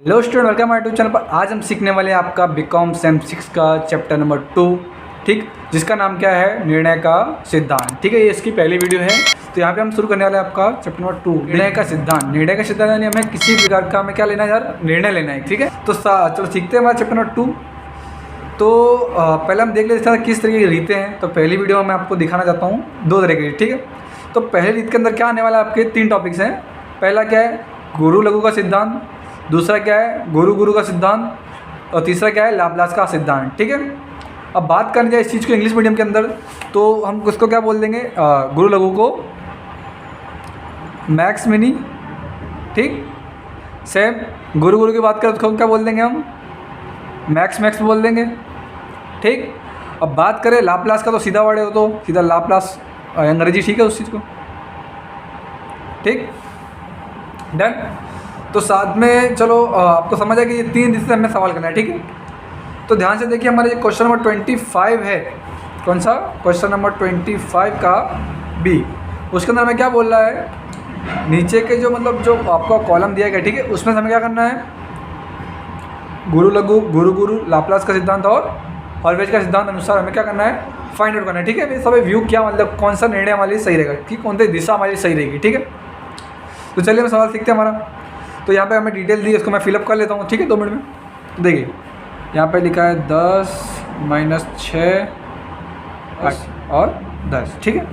Hello student, welcome my YouTube channel पर। आज हम सीखने वाले हैं आपका बीकॉम सेम 6 का चैप्टर नंबर 2, ठीक, जिसका नाम क्या है, निर्णय का सिद्धांत। ठीक है, ये इसकी पहली वीडियो है। तो यहाँ पे हम शुरू करने वाले हैं आपका चैप्टर नंबर 2, निर्णय का सिद्धांत। निर्णय का सिद्धांत यानी हमें किसी प्रकार का हमें क्या लेना है यार, निर्णय लेना है। ठीक है, तो चलो सीखते हैं हमारा चैप्टर नंबर 2। तो पहले हम देख लेते हैं किस तरीके की रीतें हैं। तो पहली वीडियो में मैं आपको दिखाना चाहता हूँ 2 तरह की। ठीक है, तो पहले रीत के अंदर क्या आने वाला है, आपके 3 टॉपिक्स हैं। पहला क्या है, गुरु लघु का सिद्धांत। दूसरा क्या है, गुरु गुरु का सिद्धांत। और तीसरा क्या है, लाप्लास का सिद्धांत। ठीक है, अब बात करनी जाए इस चीज़ को इंग्लिश मीडियम के अंदर, तो हम उसको क्या बोल देंगे, गुरु लघु को मैक्स मिनी। ठीक, सेम गुरु गुरु की बात करें तो क्या बोल देंगे हम, मैक्स मैक्स बोल देंगे। ठीक, अब बात करें लाप्लास का तो सीधा वर्ड है, तो सीधा लाप्लास अंग्रेजी। ठीक है, उस चीज़ को। ठीक, डन। तो साथ में चलो आपको समझ आया कि ये 3 दिन से हमें सवाल करना है। ठीक है, तो ध्यान से देखिए, हमारे क्वेश्चन नंबर 25 है। कौन सा क्वेश्चन नंबर 25 का बी, उसके अंदर हमें क्या बोल रहा है, नीचे के जो मतलब जो आपका कॉलम दिया गया, ठीक है, उसमें हमें क्या करना है, गुरु लघु, गुरु गुरु, लाप्लास का सिद्धांत और हॉलवेज का सिद्धांत अनुसार हमें क्या करना है, फाइंड आउट करना है। ठीक है, ये सब व्यू क्या मतलब कौन सा निर्णय हमारे लिए सही रहेगा, ठीक, कौन सी दिशा हमारी सही रहेगी। ठीक है, तो चलिए हम सवाल सीखते हैं हमारा। तो यहाँ पे हमें डिटेल दी है, इसको मैं फिलअप कर लेता हूँ। ठीक है, 2 मिनट में। देखिए यहाँ पे लिखा है 10 - 6 और 10। ठीक है,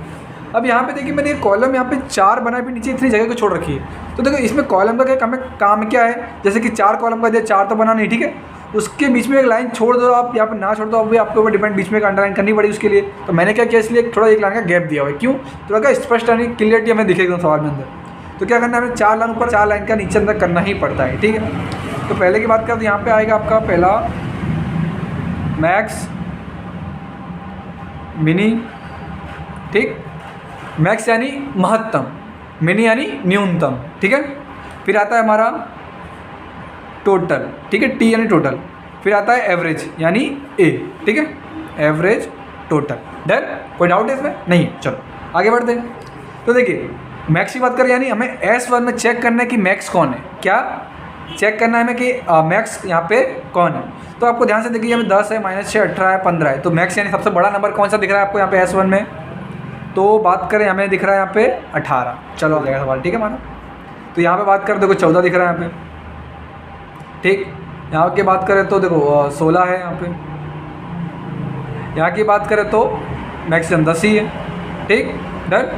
अब यहाँ पे देखिए मैंने ये कॉलम यहाँ पे 4 बनाए, भी नीचे इतनी जगह को छोड़ रखी है। तो देखो इसमें कॉलम का क्या काम क्या है, जैसे कि 4 कॉलम का दिया, 4 तो बना नहीं। ठीक है, उसके बीच में एक लाइन छोड़ दो आप, यहाँ पे ना छोड़ दो, अब भी आपके ऊपर डिपेंड, बीच में एक अंडरलाइन करनी पड़ी उसके लिए। तो मैंने क्या किया, इसलिए थोड़ा एक लाइन का गैप दिया हुआ है। क्यों, थोड़ा क्या स्पष्ट यानी क्लियरिटी हमें दिखेगी सवाल में अंदर। तो क्या करना है, हमें 4 लाइन ऊपर 4 लाइन का नीचे अंदर करना ही पड़ता है। ठीक है, तो पहले की बात करें तो यहाँ पे आएगा आपका पहला मैक्स मिनी। ठीक, मैक्स यानी महत्तम, मिनी यानी न्यूनतम। ठीक है, फिर आता है हमारा टोटल। ठीक है, टी यानी टोटल। फिर आता है एवरेज यानी ए। ठीक है, एवरेज टोटल। डन, कोई डाउट है इसमें? नहीं, चलो आगे बढ़ते हैं। तो देखिए मैक्स की बात करें, यानी हमें S1 में चेक करना है कि मैक्स कौन है, क्या चेक करना है हमें कि मैक्स यहाँ पे कौन है। तो आपको ध्यान से देखिए, यहाँ पे 10 है, -6, 18 है, 15 है। तो मैक्स यानी सबसे बड़ा नंबर कौन सा दिख रहा है आपको यहाँ पे S1 में, तो बात करें हमें दिख रहा है यहाँ पे 18। चलो आ जाएगा सवाल। ठीक है हमारा, तो यहाँ पे बात करें देखो 14 दिख रहा है यहाँ पे। ठीक, यहाँ की बात करें तो देखो 16 है यहाँ पे। यहाँ की बात करें तो मैक्सिमम 10 ही है। ठीक, डन।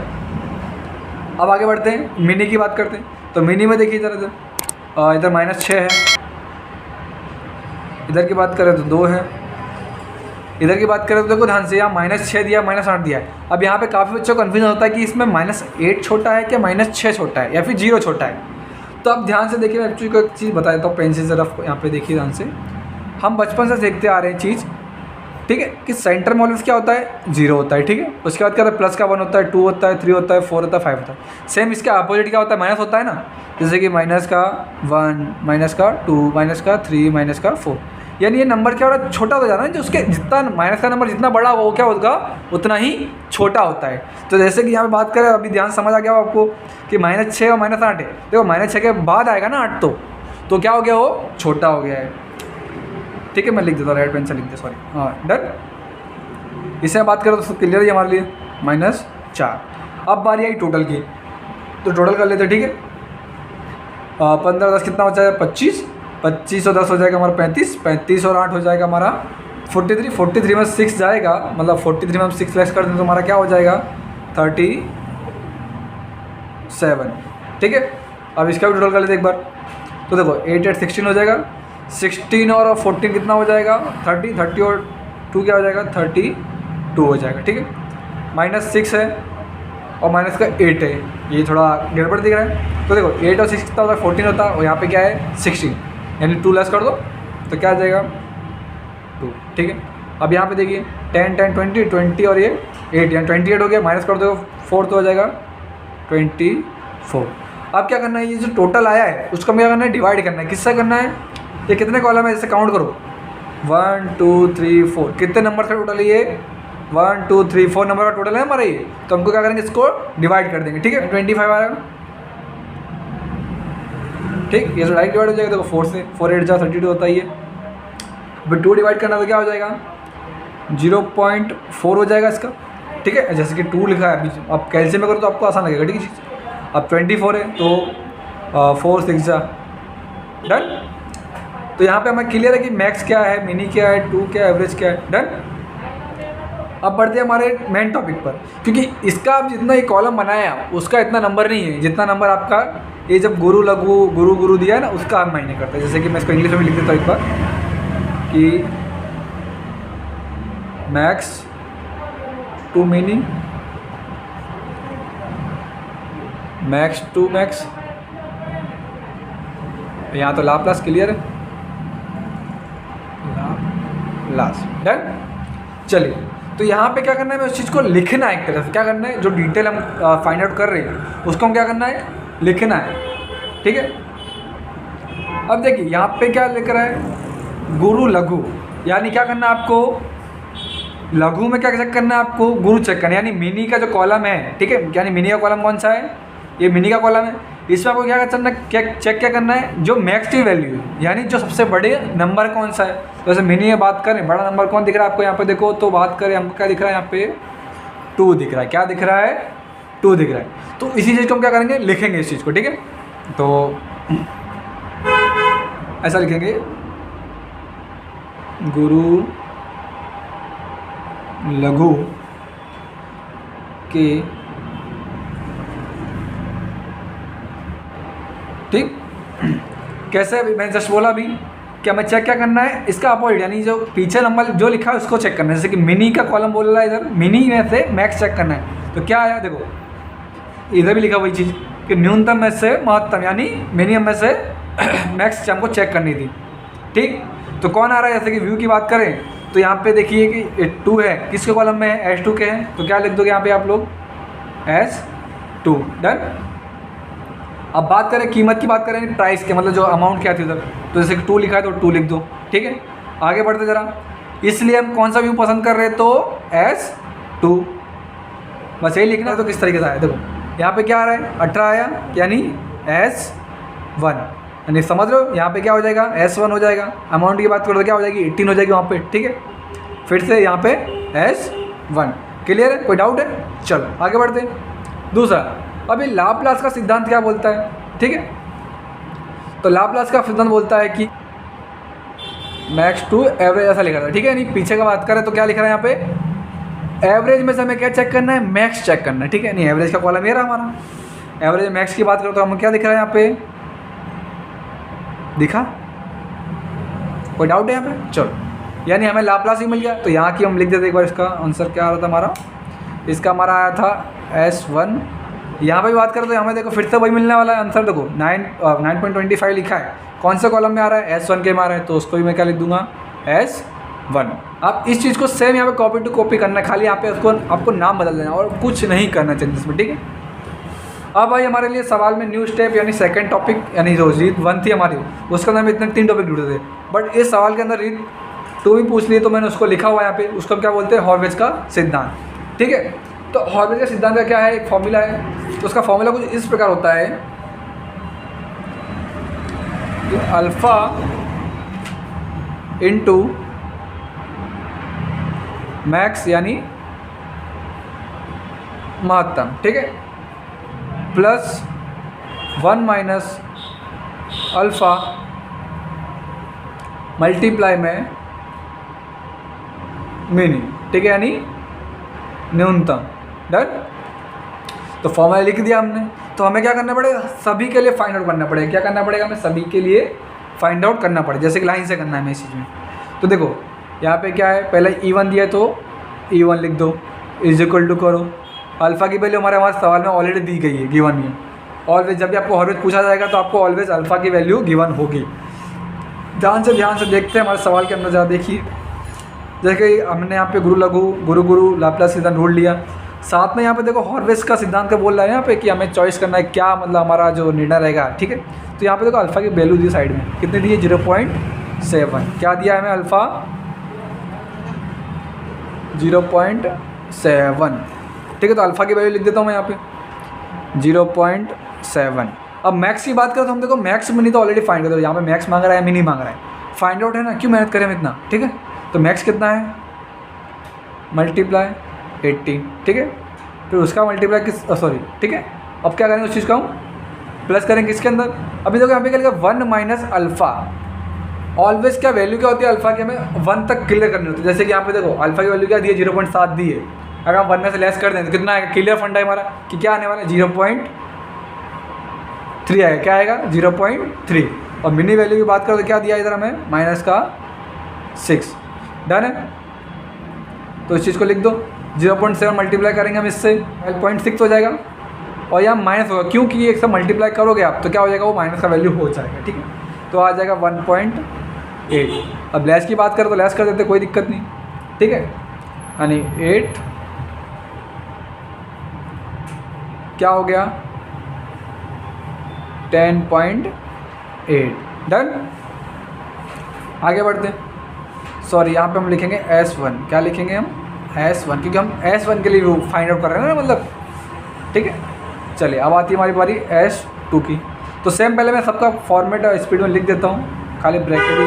अब आगे बढ़ते हैं, मिनी की बात करते हैं। तो मिनी में देखिए इधर -6 है, इधर की बात करें तो 2 है, इधर की बात करें तो देखो ध्यान से, यहाँ -6 दिया, -8 दिया है। अब यहाँ पे काफ़ी बच्चों को कन्फ्यूजन होता है कि इसमें -8 छोटा है क्या -6 छोटा है या फिर 0 छोटा है। तो अब ध्यान से देखिए, मैं एक्चुअली को एक चीज़ बता देता हूँ, पेंसिल से रफ यहाँ पे देखिए ध्यान से। हम बचपन से देखते आ रहे हैं चीज़, ठीक है, कि सेंटर मॉड्यूलस क्या होता है, 0 होता है। ठीक है, उसके बाद क्या होता है, प्लस का 1 होता है, 2 होता है, 3 होता है, 4 होता है, 5 होता है। सेम इसका अपोजिट क्या होता है, माइनस होता है ना, जैसे कि -1, -2, -3, -4। यानी ये नंबर क्या हो रहा है, छोटा हो जा रहा है। जो उसके जितना माइनस का नंबर जितना बड़ा वो क्या होगा, उतना ही छोटा होता है। तो जैसे कि यहाँ पे बात करें, अभी ध्यान समझ आ गया आपको कि -6 और -8 है। देखो -6 के बाद आएगा ना 8, तो क्या हो गया, वो छोटा हो गया है। ठीक है, मैं लिख देता हूँ, रेड पेन से लिख दे, सॉरी। हाँ, डन। इससे बात करें तो क्लियर है हमारे लिए, -4। अब बारी आई टोटल की, तो टोटल कर लेते हैं। ठीक है, 15 10 कितना बचा है, 25 और 10 हो जाएगा हमारा 35 और 8 हो जाएगा हमारा 43 में 6 जाएगा, मतलब 43 में हम 6 लेस कर दें तो हमारा क्या हो जाएगा, 37। ठीक है, अब इसका भी टोटल कर लेते एक बार। तो देखो 8 8 16 हो जाएगा, 16 और 14 कितना हो जाएगा, 30 और 2 क्या हो जाएगा, 32 हो जाएगा। ठीक है, -6 है और माइनस का 8 है, ये थोड़ा गड़बड़ दिख रहा है। तो देखो 8 और 6 कितना होता है, 14 होता है, और यहाँ पे क्या है 16, यानी 2 लेस कर दो तो क्या आ जाएगा 2। ठीक है, अब यहाँ पे देखिए 10 10 20 और ये 8, यानी 28 हो गया, माइनस कर दो 4 तो हो जाएगा 24। अब क्या करना है, ये जो टोटल आया है उसको हमें क्या करना है, डिवाइड करना है। किससे करना है, ये कितने कॉलम है, जैसे काउंट करो 1 2 3 4, कितने नंबर से टोटल है ये, 1 2 3 4 नंबर का टोटल है हमारा ये। तो हमको क्या करेंगे, इसको डिवाइड कर देंगे। ठीक है, 25 आ रहा है, ठीक, ये तो डायरेक्ट डिवाइड हो जाएगा। देखो 4 से 4 8 जा 32 होता ही है। अब 2 डिवाइड करना तो क्या हो जाएगा 0.4 हो जाएगा इसका, ठीक है। जैसे कि 2 लिखा है अभी, अब कैलसियम में करो तो आपको आसान लगेगा, ठीक है चीज़। अब 24 है तो 4 6 जा डन। तो यहाँ पे हमें क्लियर है कि मैक्स क्या है, मिनी क्या है, 2 क्या है, एवरेज क्या है, डन। अब बढ़ते हैं हमारे मेन टॉपिक पर, क्योंकि इसका आप जितना ये कॉलम बनाया उसका इतना नंबर नहीं है जितना नंबर आपका ये जब गुरु लघु गुरु गुरु दिया है ना उसका हम मायने करते हैं। जैसे कि मैं इसको इंग्लिश में लिख देता हूँ एक बार कि max to mini, max to max, यहाँ तो लाप्लास क्लियर है, लाप्लास डन। चलिए, तो यहाँ पे क्या करना है, मैं उस चीज़ को लिखना है एक तरह से। क्या करना है, जो डिटेल हम फाइंड आउट कर रहे हैं उसको हम क्या करना है, लिखना है, ठीक है। अब देखिए यहाँ पे क्या लिख रहा है, गुरु लघु, यानी क्या करना है आपको, लघु में क्या चेक करना है आपको, गुरु चेक करना है, यानी मिनी का जो कॉलम है, ठीक है। यानी मिनी का कॉलम कौन सा है, ये मिनी का कॉलम है। इसमें आपको क्या करना है, चेक क्या करना है, जो मैक्स की वैल्यू है, यानी जो सबसे बड़े नंबर कौन सा है। तो जैसे मिनी में बात करें, बड़ा नंबर कौन दिख रहा है आपको यहाँ पे, देखो तो बात करें हमको क्या दिख रहा है यहाँ पे, 2 दिख रहा है। क्या दिख रहा है, 2 दिख रहा है। तो इसी चीज़ को हम क्या करेंगे, लिखेंगे इस चीज़ को, ठीक है। तो ऐसा लिखेंगे, गुरु लघु के, ठीक। कैसे, मैंने जस्ट बोला अभी कि हमें चेक क्या करना है, इसका अपोजिट, यानी जो पीछे नंबर जो लिखा है उसको चेक करना है। जैसे कि मिनी का कॉलम बोल रहा है इधर, मिनी में से मैक्स चेक करना है। तो क्या आया, देखो इधर भी लिखा वही चीज़ कि न्यूनतम में से महत्तम, यानी मिनिमम में से मैक्स हमको चेक करनी थी, ठीक। तो कौन आ रहा है, जैसे कि व्यू की बात करें तो यहाँ पे देखिए कि 2 है, किसके कॉलम में है, S2 के हैं। तो क्या लिख दोगे यहाँ पे आप लोग, S2 डन। अब बात करें कीमत की, बात करें प्राइस के, मतलब जो अमाउंट क्या थी उधर, तो जैसे कि 2 लिखा है तो 2 लिख दो, ठीक है। आगे बढ़ते ज़रा, इसलिए हम कौन सा व्यू पसंद कर रहे हैं, तो S2, बस यही लिखना है। तो किस तरीके से आया, देखो यहाँ पे क्या आ रहा है, 18 आया, यानी S1, यानी समझ लो यहाँ पे क्या हो जाएगा, S1 हो जाएगा। अमाउंट की बात करो तो क्या हो जाएगी, 18 हो जाएगी वहाँ पे, ठीक है। फिर से यहाँ पे S1, क्लियर है, कोई डाउट है। चलो आगे बढ़ते हैं। दूसरा, अभी लाप्लास का सिद्धांत क्या बोलता है, ठीक है। तो लाप्लास का सिद्धांत बोलता है कि मैक्स टू एवरेज, ऐसा लिखा था, ठीक है। यानी पीछे का बात करें तो क्या लिख रहा है यहाँ पे, एवरेज में से हमें क्या चेक करना है, मैक्स चेक करना है, ठीक है। नहीं, एवरेज का कॉलम ये रहा हमारा। एवरेज मैक्स की बात करो तो हमें क्या दिख रहा है यहाँ पे, दिखा, कोई डाउट है यहाँ पे। चलो, यानी हमें लाप्लास ही मिल गया। तो यहाँ की हम लिख देते एक बार, इसका आंसर क्या आ रहा था हमारा, इसका हमारा आया था S1। यहाँ पे भी बात करें तो हमें देखो फिर से वही मिलने वाला है आंसर। देखो 9.25 लिखा है, कौन से कॉलम में आ रहा है, S1 के में आ रहा है, तो उसको भी मैं क्या लिख दूंगा, S1। आप इस चीज़ को सेम यहाँ पे कॉपी टू कॉपी करना है, खाली यहाँ पे उसको आपको नाम बदल देना और कुछ नहीं करना चाहिए इसमें, ठीक है। अब भाई हमारे लिए सवाल में न्यू स्टेप, यानी सेकंड टॉपिक, यानी जो रीत 1 थी हमारी, उसके अंदर में इतने 3 टॉपिक ढूंढे थे, बट इस सवाल के अंदर रीत 2 भी पूछ लिए, तो मैंने उसको लिखा हुआ यहाँ पे, उसको क्या बोलते हैं, हॉर्वेज का सिद्धांत, ठीक है। तो हॉर्वेज का सिद्धांत का क्या है, एक फॉर्मूला है। तो उसका फॉर्मूला कुछ इस प्रकार होता है कि अल्फ़ा इंटू मैक्स यानी महत्तम, ठीक है, प्लस 1 माइनस अल्फ़ा मल्टीप्लाई में मिनी, ठीक है, यानी न्यूनतम, डन। तो फॉर्मूला लिख दिया हमने। तो हमें क्या करना पड़ेगा, सभी के लिए फाइंड आउट करना पड़ेगा। क्या करना पड़ेगा, हमें सभी के लिए फाइंड आउट करना पड़ेगा, जैसे कि लाइन से करना है हमें इस चीज़ में। तो देखो यहाँ पे क्या है, पहले E1 दिया है तो E1 लिख दो, इज इक्वल टू करो अल्फ़ा की वैल्यू हमारे सवाल में ऑलरेडी दी गई है, गिवन में। ऑलवेज जब भी आपको ऑलवेज पूछा जाएगा तो आपको ऑलवेज अल्फ़ा की वैल्यू गिवन होगी। ध्यान से देखते हैं हमारे सवाल के अंदर, ज़रा देखिए। जैसे कि हमने यहाँ पे गुरु लघु गुरु लाप्लास सिद्धांत ढूंढ लिया, साथ में यहाँ पे देखो हॉर्वेज का सिद्धांत का बोल रहा है यहाँ पे कि हमें चॉइस करना है, क्या मतलब हमारा जो निर्णय रहेगा, ठीक है। तो यहाँ पे देखो अल्फ़ा की वैल्यू दी साइड में, कितनी दी है, 0.7। क्या दिया है हमें, अल्फ़ा 0.7, ठीक है। तो अल्फ़ा की वैल्यू लिख देता हूँ मैं यहाँ पे 0.7, अब मैक्स की बात करें तो हम देखो मैक्स मिनी तो ऑलरेडी फाइंड कर दो, यहाँ पे मैक्स मांग रहा है मिनी मांग रहा है, फाइंड आउट है ना, क्यों मेहनत करें हम इतना, ठीक है। तो मैक्स कितना है, मल्टीप्लाई 18, ठीक है, फिर उसका मल्टीप्लाई किस सॉरी, ठीक है। अब क्या करेंगे उस चीज़ का हम प्लस करेंगे किसके अंदर, अभी देखो यहाँ पे क्या लिखा 1 माइनस अल्फ़ा, ऑलवेज क्या वैल्यू क्या होती है अल्फ़ा की, हमें 1 तक क्लियर करनी होती है। जैसे कि यहाँ पे देखो अल्फ़ा की वैल्यू क्या दी है, 0.7 दी है, अगर हम 1 में से लेस कर दें तो कितना आएगा, क्लियर फंड है हमारा कि क्या आने वाला है 0.3 आएगा, क्या आएगा 0.3। और मिनी वैल्यू की बात करो तो क्या दिया इधर हमें, माइनस का 6, डन है। तो इस चीज़ को लिख दो, 0.7 मल्टीप्लाई करेंगे हम इससे 12.6 हो जाएगा, और यहाँ माइनस होगा क्योंकि एक सब मल्टीप्लाई करोगे आप तो क्या हो जाएगा, वो माइनस का वैल्यू हो जाएगा, ठीक है। तो आ जाएगा 1.8। अब लेस की बात करें तो लेस कर देते, कोई दिक्कत नहीं, ठीक है, यानी 8 क्या हो गया 10.8, डन। आगे बढ़ते हैं, सॉरी यहाँ पे हम लिखेंगे S1, क्या लिखेंगे हम S1, क्योंकि हम S1 के लिए फाइंड आउट कर रहे हैं ना, मतलब, ठीक है। चलिए अब आती है हमारी बारी S2 की। तो सेम पहले मैं सबका फॉर्मेट स्पीड में लिख देता हूँ, खाली ब्रैकेट ही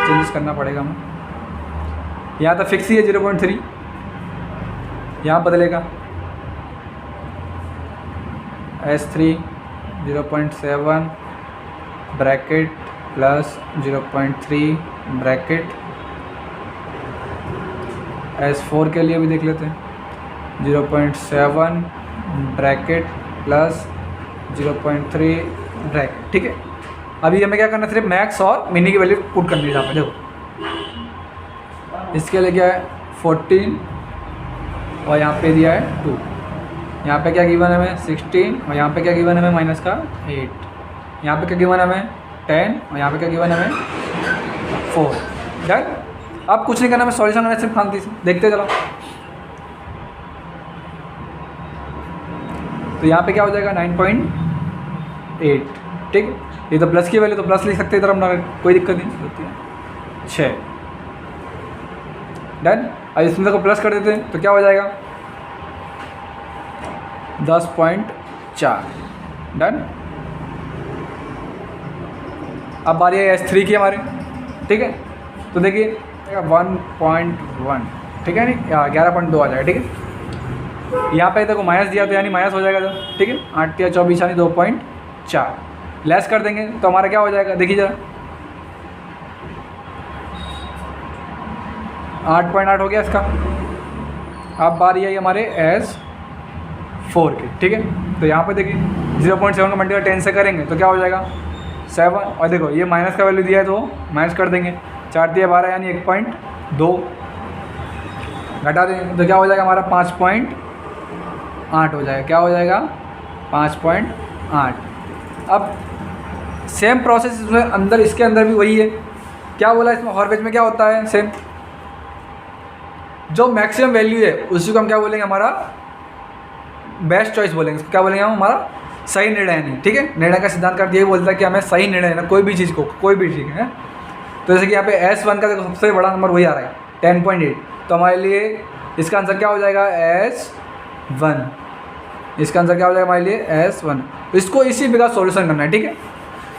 चेंजेस करना पड़ेगा हमें। यहाँ तो फिक्स ही है 0.3, यहाँ बदलेगा S3 0.7 bracket plus 0.3 bracket. S4 के लिए भी देख लेते हैं, 0.7 ब्रैकेट प्लस 0.3 ब्रैकेट, ठीक है। अभी हमें क्या करना है, सिर्फ मैक्स और मिनी की वैल्यू पुट करनी है यहाँ पे, देखो इसके लिए क्या है 14 और यहाँ पे दिया है 2, यहाँ पे क्या गिवन है हमें 16 और यहाँ पे क्या गिवन है हमें माइनस का 8, यहाँ पे क्या गिवन है हमें 10 और यहाँ पे क्या गिवन है हमें 4, डन। अब कुछ नहीं करना, हमें सॉल्यूशन करना सिर्फ शांति से देखते चलो। तो यहाँ पे क्या हो जाएगा 9.8, ठीक है। ये तो प्लस की वैल्यू तो प्लस लिख सकते हैं इधर हम, कोई दिक्कत नहीं होती है, 6, डन। अब इसमें को प्लस कर देते हैं तो क्या हो जाएगा 10.4, डन। अब बारी है S3 की हमारे, ठीक है। तो देखिए 1.1, ठीक है, नहीं 11.2 आ जाएगा, ठीक है। यहाँ पे देखो माइनस दिया तो यानी माइनस हो जाएगा, ठीक है। 8 या 24 यानी 2.4, लेस कर देंगे तो हमारा क्या हो जाएगा, देखिए जरा 8.8 हो गया इसका। अब बारी आई हमारे S4 की, ठीक है। तो यहाँ पे देखिए 0.7 का मल्टीप्लाई 10 से करेंगे तो क्या हो जाएगा 7, और देखो ये माइनस का वैल्यू दिया है तो माइनस कर देंगे, 4 दिया 12 यानी 1.2 घटा देंगे तो क्या हो जाएगा हमारा 5.8 हो जाएगा, क्या हो जाएगा 5.8। अब सेम प्रोसेस इसमें अंदर, इसके अंदर भी वही है, क्या बोला इसमें हॉर्वेज में क्या होता है सेम, जो मैक्सिमम वैल्यू है उसी को हम क्या बोलेंगे, हमारा बेस्ट चॉइस बोलेंगे, क्या बोलेंगे हम, हमारा सही निर्णय नहीं, ठीक है। निर्णय का सिद्धांत का यही बोलता है कि हमें सही निर्णय ना कोई भी चीज़ को, कोई भी चीज़ है। तो जैसे कि यहाँ पे S1 का देखो सबसे बड़ा नंबर वही आ रहा है 10.8, तो हमारे लिए इसका आंसर क्या हो जाएगा S1, इसका आंसर क्या हो जाएगा हमारे लिए S1। इसको इसी प्रकार सॉल्यूशन करना है, ठीक है।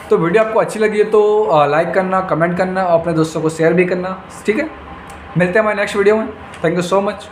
तो वीडियो आपको अच्छी लगी है तो लाइक करना, कमेंट करना और अपने दोस्तों को शेयर भी करना, ठीक है। मिलते हैं हमारे नेक्स्ट वीडियो में, थैंक यू सो मच।